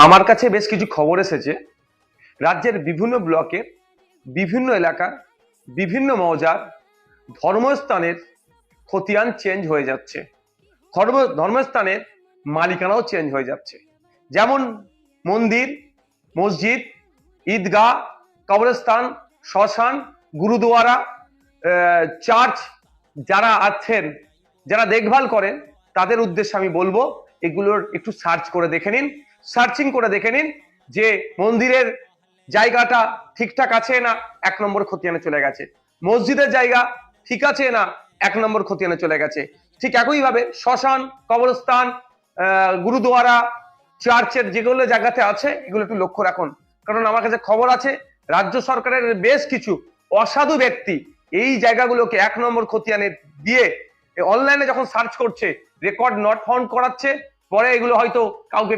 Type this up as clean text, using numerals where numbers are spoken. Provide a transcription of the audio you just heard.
আমার কাছে বেশ কিছু খবর এসেছে রাজ্যের বিভিন্ন ব্লকের বিভিন্ন এলাকার বিভিন্ন মৌজার ধর্মস্থানের খতিয়ান চেঞ্জ হয়ে যাচ্ছে। ধর্মস্থানের মালিকানাও চেঞ্জ হয়ে যাচ্ছে। যেমন মন্দির, মসজিদ, ঈদগাহ, কবরস্থান, শ্মশান, গুরুদুয়ারা, চার্চ, যারা আছেন, যারা দেখভাল করেন, তাদের উদ্দেশ্যে আমি বলবো এগুলোর একটু সার্চ করে দেখে নিন, সার্চিং করে দেখে নিন যে মন্দিরের জায়গাটা ঠিকঠাক আছে না 1 নম্বর খতিয়ানে চলে গেছে, মসজিদের জায়গা ঠিক আছে না 1 নম্বর খতিয়ানে চলে গেছে। ঠিক একইভাবে শ্মশান, কবরস্থান, গুরুদুয়ারা, চার্চের যেগুলো জায়গাতে আছে এগুলো একটু লক্ষ্য রাখুন। কারণ আমার কাছে খবর আছে রাজ্য সরকারের বেশ কিছু অসাধু ব্যক্তি এই জায়গাগুলোকে 1 নম্বর খতিয়ানে দিয়ে অনলাইনে যখন সার্চ করছে রেকর্ড নট ফাউন্ড করাচ্ছে, পরে এগুলো হয়তো কাউকে